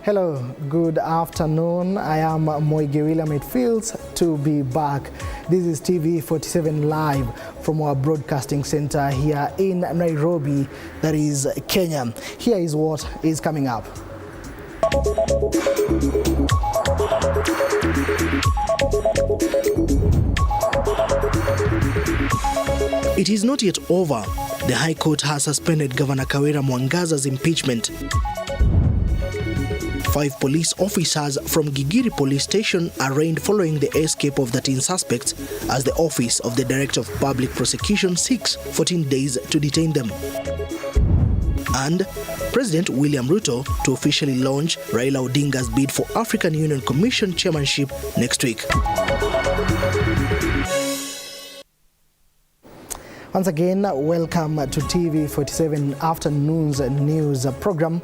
Hello, good afternoon. I am Moige. It feels to be back. This is TV47 live from our broadcasting center here in Nairobi, that is Kenya. Here is what is coming up. It is not yet over. The High Court has suspended Governor Kawira Mwangaza's impeachment. 5 police officers from Gigiri police station arraigned following the escape of 13 suspects as the Office of the Director of Public Prosecution seeks 14 days to detain them. And President William Ruto to officially launch Raila Odinga's bid for African Union Commission chairmanship next week. Once again, welcome to TV47 Afternoon's News program.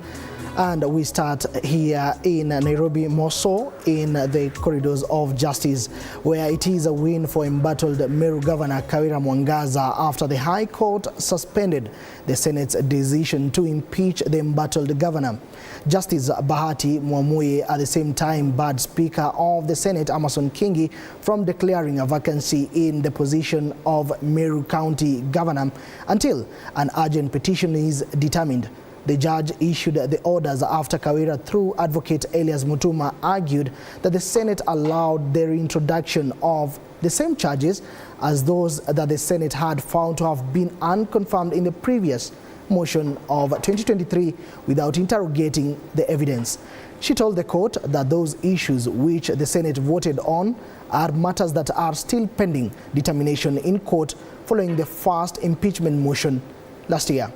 And we start here in Nairobi, more so in the corridors of justice, where it is a win for embattled Meru Governor Kawira Mwangaza after the High Court suspended the Senate's decision to impeach the embattled governor. Justice Bahati Mwamuye at the same time barred Speaker of the Senate Amason Kingi from declaring a vacancy in the position of Meru County Governor until an urgent petition is determined. The judge issued the orders after Kawira, through Advocate Elias Mutuma, argued that the Senate allowed the reintroduction of the same charges as those that the Senate had found to have been unconfirmed in the previous motion of 2023 without interrogating the evidence. She told the court that those issues which the Senate voted on are matters that are still pending determination in court following the first impeachment motion last year.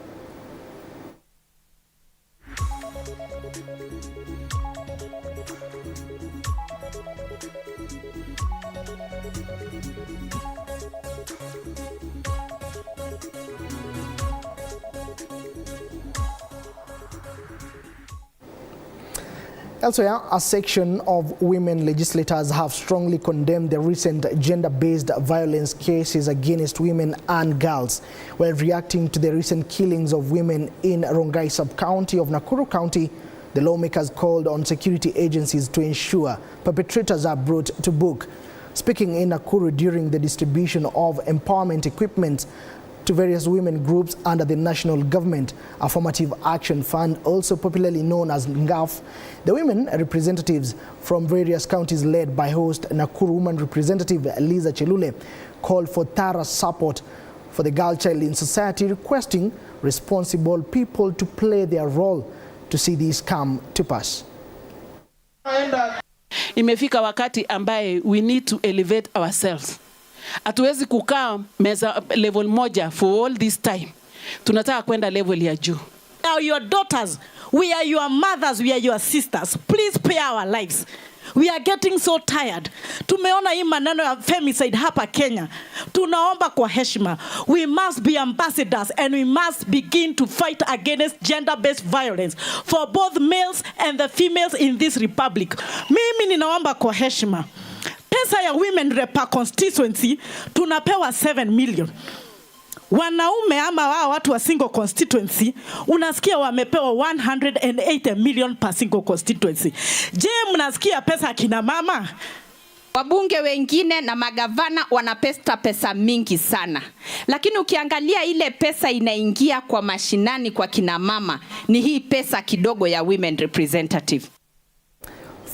Elsewhere, a section of women legislators have strongly condemned the recent gender-based violence cases against women and girls. While reacting to the recent killings of women in Rongai sub-county of Nakuru County, the lawmakers called on security agencies to ensure perpetrators are brought to book. Speaking in Nakuru during the distribution of empowerment equipment to various women groups under the national government Affirmative Action Fund, also popularly known as NGAF, the women representatives from various counties led by host Nakuru woman representative Liza Chelule called for thorough support for the girl child in society, requesting responsible people to play their role to see this come to pass. Imefika wakati ambaye we need to elevate ourselves. Hatuwezi kukaa meza level moja for all this time. Tunataka kwenda level ya juu. We are your daughters, we are your mothers, we are your sisters. Please pay our lives. We are getting so tired. Tumeona hii maneno ya femicide hapa Kenya. Tunaomba kwa heshima. We must be ambassadors and we must begin to fight against gender-based violence for both males and the females in this republic. Mimi ninaomba kwa heshima. Pesa ya women rep constituency tunapewa 7 million. Wanaume ama wao watu wa single constituency unasikia wamepewa 180 million per single constituency. Je, mnasikia pesa kina mama? Wabunge wengine na magavana wanapesta pesa mingi sana. Lakini ukiangalia ile pesa inaingia kwa mashinani kwa kina mama ni hii pesa kidogo ya women representative.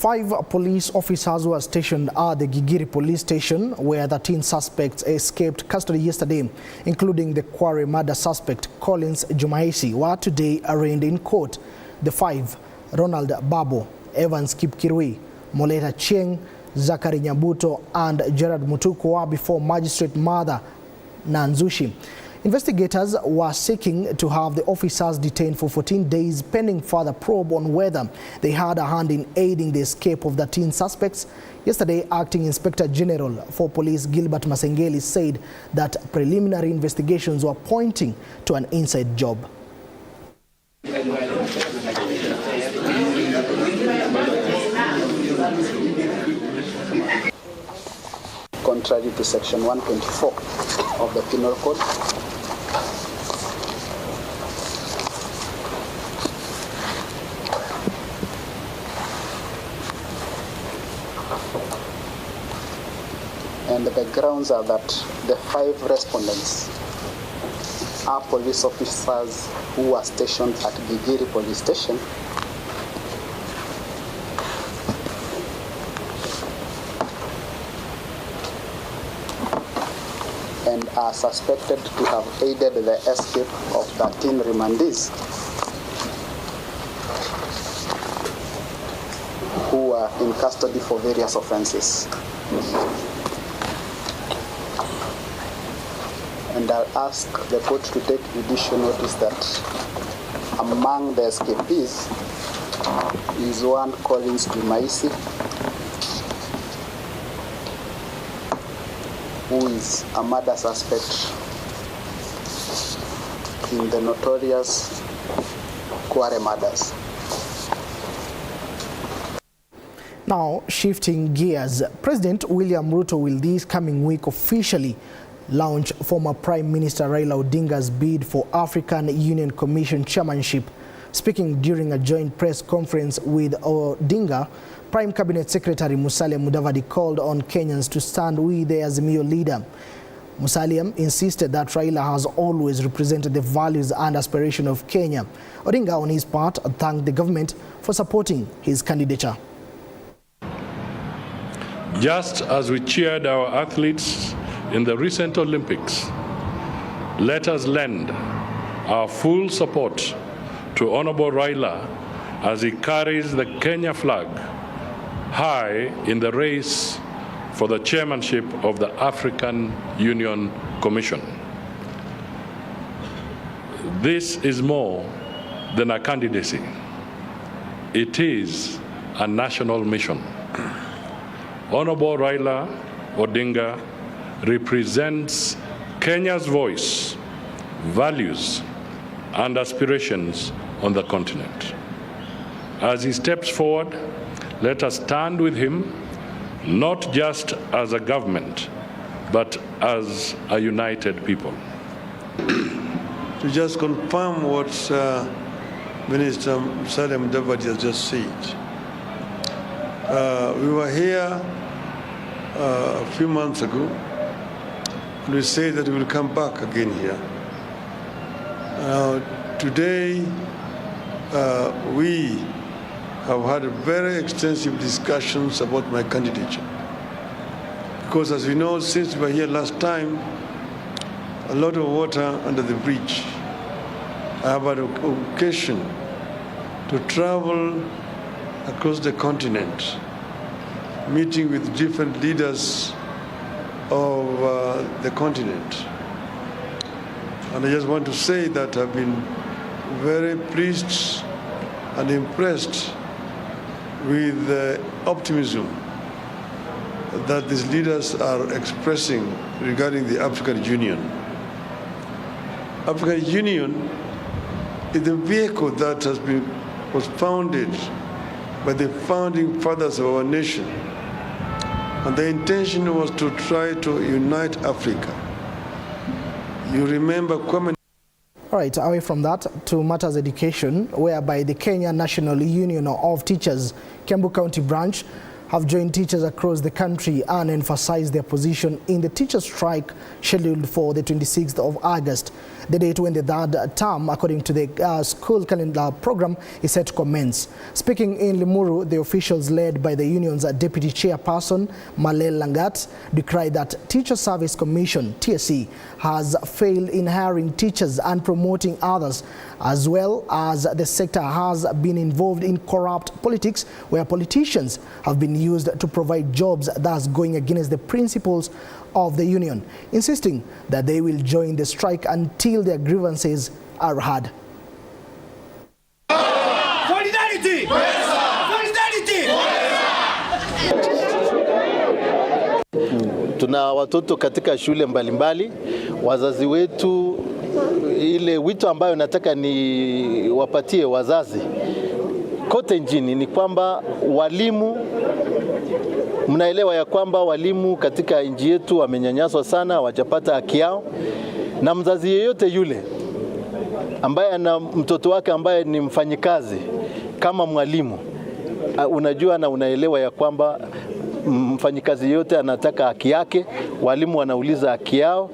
5 police officers were stationed at the Gigiri police station where 13 suspects escaped custody yesterday, including the quarry murder suspect Collins Jumaisi, were today arraigned in court. The 5, Ronald Babo, Evans Kipkirui, Moleta Cheng, Zachary Nyabuto and Gerard Mutuku were before Magistrate Mother Nanzushi. Investigators were seeking to have the officers detained for 14 days pending further probe on whether they had a hand in aiding the escape of the 13 suspects. Yesterday, Acting Inspector General for Police Gilbert Masengeli said that preliminary investigations were pointing to an inside job. Contrary to Section 124 of the Penal Code, And the grounds are that the 5 respondents are police officers who are stationed at Gigiri police station and are suspected to have aided the escape of 13 remandees who are in custody for various offenses. And I'll ask the court to take judicial notice that among the escapees is one Collins Jumaisi, who is a murder suspect in the notorious Kware murders. Now, shifting gears, President William Ruto will this coming week officially launch former Prime Minister Raila Odinga's bid for African Union Commission chairmanship. Speaking during a joint press conference with Odinga, Prime Cabinet Secretary Musalia Mudavadi called on Kenyans to stand with the Azimio leader. Musalia insisted that Raila has always represented the values and aspirations of Kenya. Odinga, on his part, thanked the government for supporting his candidature. Just as we cheered our athletes in the recent Olympics, let us lend our full support to Honorable Raila as he carries the Kenya flag high in the race for the chairmanship of the African Union Commission. This is more than a candidacy. It is a national mission. Honorable Raila Odinga represents Kenya's voice, values, and aspirations on the continent. As he steps forward, let us stand with him, not just as a government, but as a united people. To just confirm what Minister Musalia Mudavadi has just said, we were here a few months ago, and we said that we will come back again here. Today, we have had very extensive discussions about my candidature. Because as we know, since we were here last time, a lot of water under the bridge. I have had an occasion to travel across the continent, meeting with different leaders of the continent. And I just want to say that I've been very pleased and impressed with the optimism that these leaders are expressing regarding the African Union. African Union is the vehicle that was founded by the founding fathers of our nation. And the intention was to try to unite Africa. You remember Kwame. All right, away from that to matters education, whereby the Kenya National Union of Teachers, Kiambu County branch, have joined teachers across the country and emphasized their position in the teacher strike scheduled for the 26th of August, the date when the third term, according to the school calendar program, is set to commence. Speaking in Limuru, the officials led by the union's deputy chairperson, Malel Langat, decried that Teacher Service Commission, TSC, has failed in hiring teachers and promoting others, as well as the sector has been involved in corrupt politics where politicians have been used to provide jobs, thus going against the principles of the union, insisting that they will join the strike until their grievances are heard. Solidarity! Solidarity! Tuna watoto katika shule mbalimbali, wazazi wetu, ile wito ambayo nataka ni wapatie wazazi kote nchini ni kwamba walimu, mnaelewa ya kwamba walimu katika nchi yetu wamenyanyaswa sana, hawajapata haki yao, na mzazi yeyote yule ambaye ana mtoto wake ambaye ni mfanyikazi kama mwalimu, unajua na unaelewa ya kwamba mfanyikazi yote anataka haki yake, walimu wanauliza haki yao.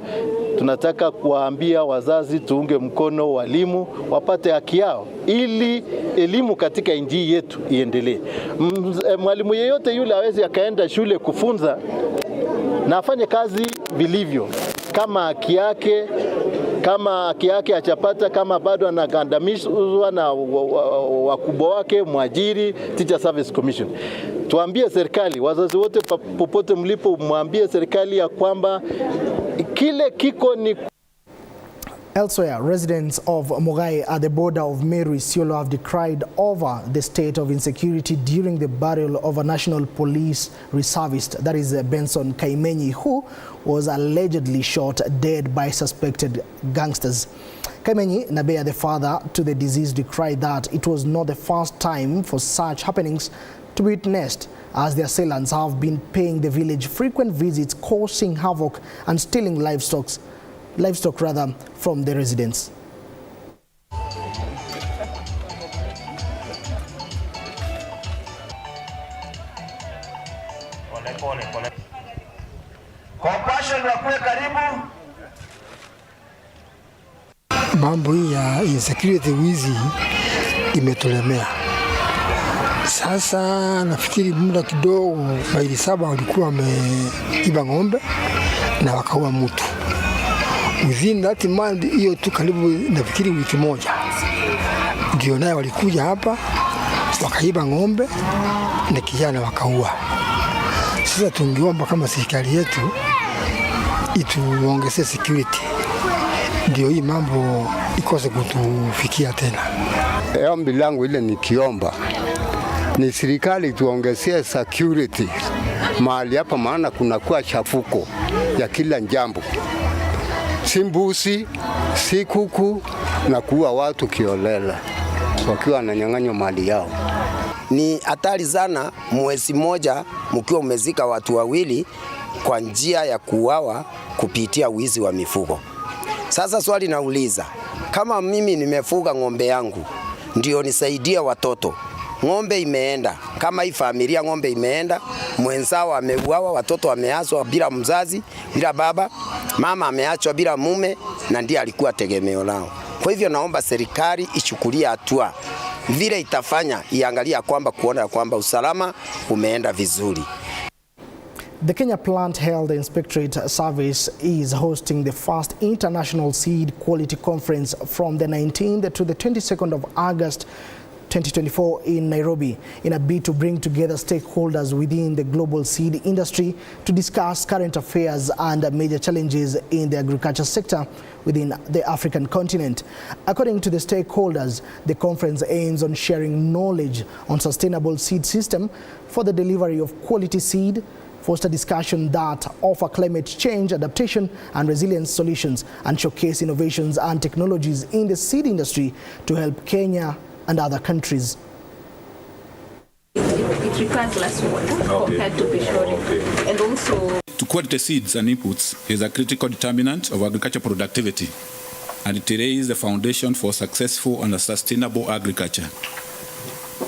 Tunataka kuwaambia wazazi tuunge mkono walimu wapate haki yao ili elimu katika nchi yetu iendelee. Mwalimu yeyote yule hawezi akaenda shule kufunza na afanye kazi vilivyo kama haki yake achapata, kama bado anagandamizwa na wakubwa wake, mwajiri, Teacher Service Commission. Tuambie serikali, wazazi wote popote mlipo, mwambie serikali ya kwamba kile kiko ni. Elsewhere, residents of Moige at the border of Meru Isiolo have decried over the state of insecurity during the burial of a national police reservist, that is Benson Kaimenyi, who was allegedly shot dead by suspected gangsters. Kaimenyi Nabea, the father to the deceased, decried that it was not the first time for such happenings to be witnessed, as the assailants have been paying the village frequent visits, causing havoc and stealing livestock from the residents. Mambo hii ya insecurity, wizi imetolemea. Sasa nafikiri muda kidogo, maili 7 walikuwa wameiba ng'ombe na wakaua mtu. Within that month, hiyo tu karibu nafikiri wiki moja, ndio naye walikuja hapa wakaiba ng'ombe na kijana wakaua. Sasa tungeomba kama serikali yetu ituongezee security, ndio hii mambo ikose kutufikia tena. Ombi langu ile nikiomba ni serikali tuongezee security mahali hapa, maana kunakuwa chafuko ya kila jambo, si mbuzi, si kuku, na kuua watu kiolela wakiwa wananyang'anywa mali yao. Ni hatari sana mwezi moja mkiwa umezika watu wawili kwa njia ya kuuawa kupitia wizi wa mifugo. Sasa swali nauliza, kama mimi nimefuga ng'ombe yangu ndio nisaidia watoto, ng'ombe imeenda, kama hii familia ng'ombe imeenda, mwenzao ameuawa, watoto wameachwa bila mzazi, bila baba, mama ameachwa bila mume na ndiye alikuwa tegemeo lao. Kwa hivyo naomba serikali ichukulie hatua vile itafanya, iangalia kwamba kuona kwamba usalama umeenda vizuri. The Kenya Plant Health Inspectorate Service is hosting the first International Seed Quality Conference from the 19th to the 22nd of August 2024 in Nairobi, in a bid to bring together stakeholders within the global seed industry to discuss current affairs and major challenges in the agriculture sector within the African continent. According to the stakeholders, the conference aims on sharing knowledge on sustainable seed system for the delivery of quality seed, foster discussion that offer climate change adaptation and resilience solutions, and showcase innovations and technologies in the seed industry to help Kenya and other countries. It requires less water compared to pishori. And also, quality seeds and inputs is a critical determinant of agriculture productivity, and it lays the foundation for successful and sustainable agriculture.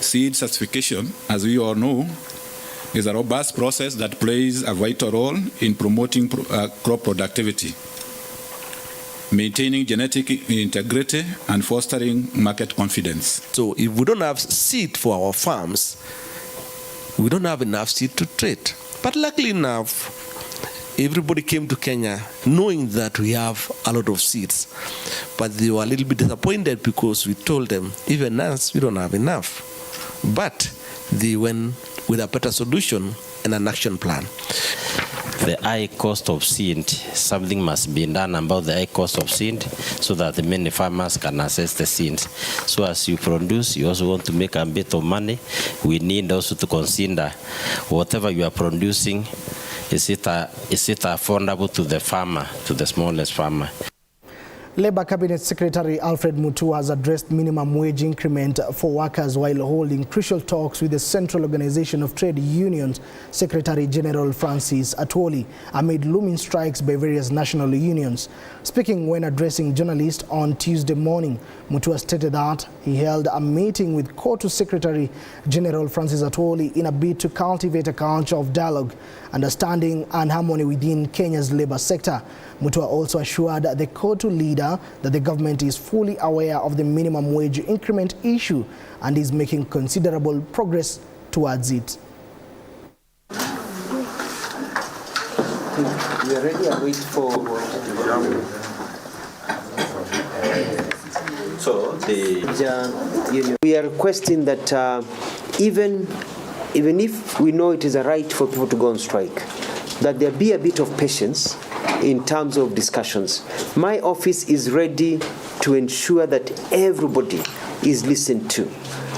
Seed certification, as we all know, is a robust process that plays a vital role in promoting crop productivity, maintaining genetic integrity, and fostering market confidence. So if we don't have seed for our farms, we don't have enough seed to trade. But luckily enough, everybody came to Kenya knowing that we have a lot of seeds. But they were a little bit disappointed because we told them, even us, we don't have enough. But they went with a better solution and an action plan. The high cost of seed, something must be done about the high cost of seed so that the many farmers can access the seeds. So as you produce, you also want to make a bit of money. We need also to consider whatever you are producing, is it affordable to the farmer, to the smallest farmer. Labour Cabinet Secretary Alfred Mutua has addressed minimum wage increment for workers while holding crucial talks with the Central Organization of Trade Unions Secretary General Francis Atwoli amid looming strikes by various national unions. Speaking when addressing journalists on Tuesday morning, Mutua stated that he held a meeting with COTU Secretary General Francis Atwoli in a bid to cultivate a culture of dialogue, understanding and harmony within Kenya's labour sector. Mutua also assured the COTU leader that the government is fully aware of the minimum wage increment issue and is making considerable progress towards it. We are ready and wait for... So we are requesting that even if we know it is a right for people to go on strike, that there be a bit of patience in terms of discussions. My office is ready to ensure that everybody is listened to.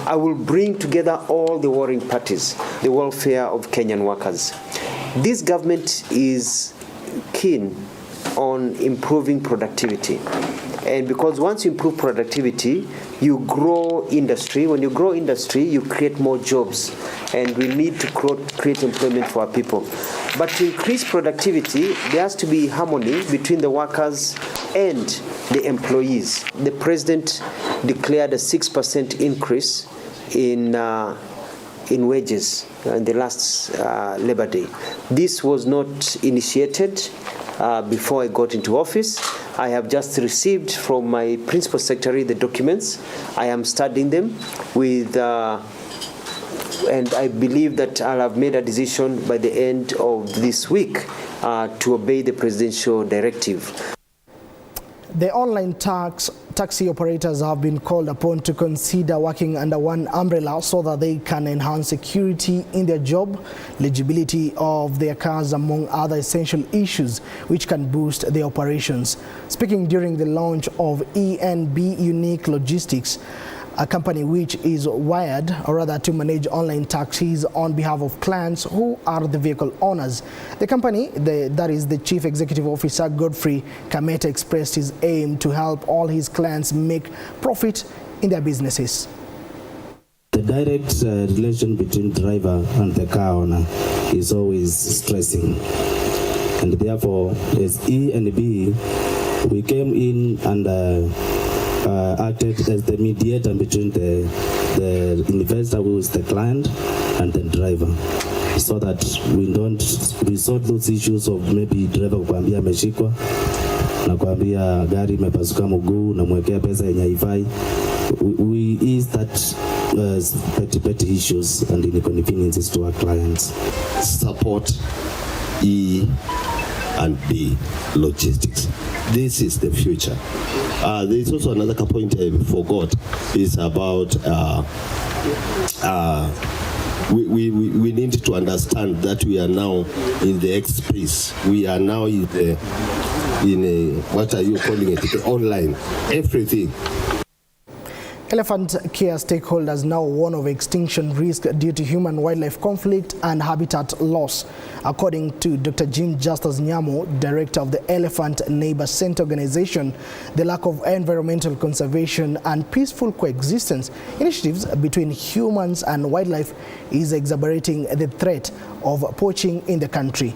I will bring together all the warring parties, the welfare of Kenyan workers. This government is keen on improving productivity. And because once you improve productivity, you grow industry. When you grow industry, you create more jobs. And we need to create employment for our people. But to increase productivity, there has to be harmony between the workers and the employees. The president declared a 6% increase in wages in the last Labor Day. This was not initiated before I got into office. I have just received from my principal secretary the documents. I am studying them with and I believe that I'll have made a decision by the end of this week to obey the presidential directive. The online taxi operators have been called upon to consider working under one umbrella so that they can enhance security in their job, legibility of their cars, among other essential issues which can boost their operations. Speaking during the launch of ENB Logistics, a company which is wired, or rather to manage online taxis on behalf of clients who are the vehicle owners. The company, that is the Chief Executive Officer Godfrey Kameta, expressed his aim to help all his clients make profit in their businesses. The direct relation between driver and the car owner is always stressing. And therefore, as ENB, we came in and acted as the mediator between the investor, who is the client, and the driver, so that we don't resort those issues of maybe driver kuambia ameshikwa na kuambia gari imepasuka mguu na mwekea pesa yenye haifai. We ease that petty issues and inconveniences to our clients. Support ENB Logistics. This is the future. There is also another point I forgot, is about we need to understand that we are now in the express. We are now in what are you calling it? The online, everything. Elephant care stakeholders now warn of extinction risk due to human-wildlife conflict and habitat loss. According to Dr. Jim Justus Nyamo, director of the Elephant Neighbor Center organization, the lack of environmental conservation and peaceful coexistence initiatives between humans and wildlife is exacerbating the threat of poaching in the country.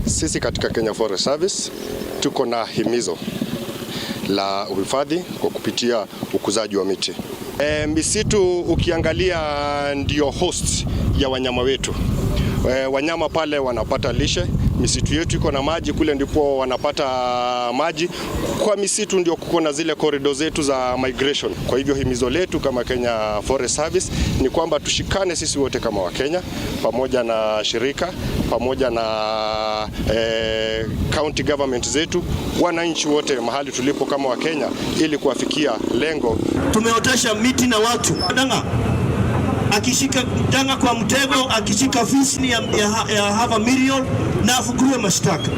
Sisi katika Kenya Forest Service tuko na himizo la uhifadhi kwa kupitia ukuzaji wa miti. Misitu ukiangalia ndio host ya wanyama wetu. Wanyama pale wanapata lishe, misitu yetu iko na maji, kule ndipo wanapata maji. Kwa misitu ndio kuko na zile corridor zetu za migration. Kwa hivyo himizo letu kama Kenya Forest Service ni kwamba tushikane sisi wote kama Wakenya, pamoja na shirika, pamoja na county government zetu, wananchi wote mahali tulipo kama Wakenya, ili kuafikia lengo. Tumeotesha miti na watu. Akishika danga kwa mtego, akishika fisi ya half a million na afukuliwe mashtaka.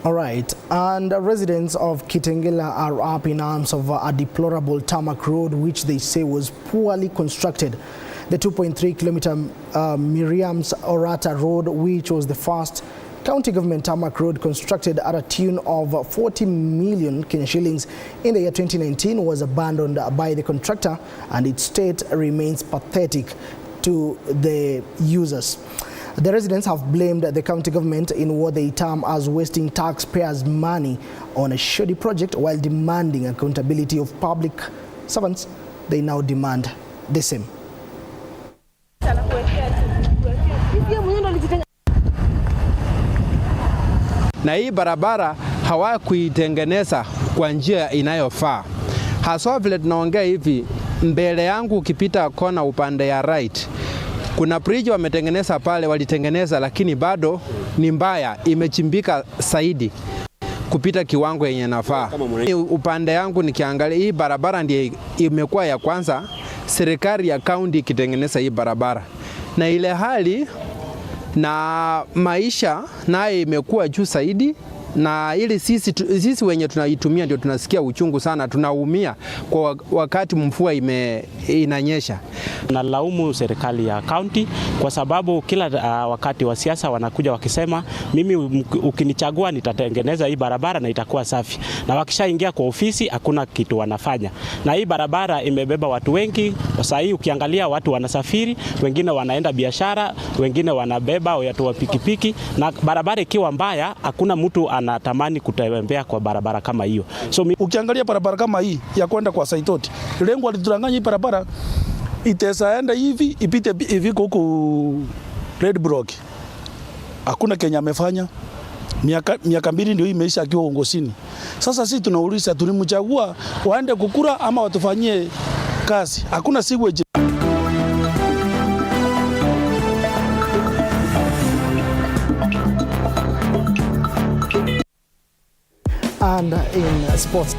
All right, and residents of Kitengela are up in arms of a deplorable tarmac road which they say was poorly constructed. The 2.3-kilometer Miriam's Orata Road, which was the first county government tarmac road constructed at a tune of 40 million Kenya shillings in the year 2019, was abandoned by the contractor, and its state remains pathetic to the users. The residents have blamed the county government in what they term as wasting taxpayers' money on a shoddy project while demanding accountability of public servants. They now demand the same. Na hii barabara hawakuitengeneza kwa njia inayofaa. Haswa vile tunaongea hivi, mbele yangu ukipita kona upande ya right, kuna bridge wametengeneza pale, walitengeneza lakini bado ni mbaya, imechimbika zaidi kupita kiwango yenye nafaa. Upande yangu nikiangalia hii barabara ndiye imekuwa ya kwanza serikali ya county ikitengeneza hii barabara, na ile hali na maisha naye imekuwa juu zaidi, na ili sisi wenye tunaitumia ndio tunasikia uchungu sana, tunaumia kwa wakati mvua inanyesha. Nalaumu serikali ya county kwa sababu kila wakati wa siasa wanakuja wakisema mimi ukinichagua nitatengeneza hii barabara na itakuwa safi, na wakishaingia kwa ofisi hakuna kitu wanafanya. Na hii barabara imebeba watu wengi. Sasa hii ukiangalia watu wanasafiri, wengine wanaenda biashara, wengine wanabeba watu wa pikipiki, na barabara ikiwa mbaya hakuna mtu anatamani kutembea kwa barabara kama hiyo. So ukiangalia barabara kama hii ya kwenda kwa Saitoti, lengo alitudanganya hii barabara itaenda hivi ipite hivi huko Red Block. Hakuna Kenya amefanya. Miaka 2 ndio imeisha akiwa uongozini. Sasa sisi tunauliza, tulimchagua waende kukura ama watufanyie kazi? Hakuna sewage. And in sports.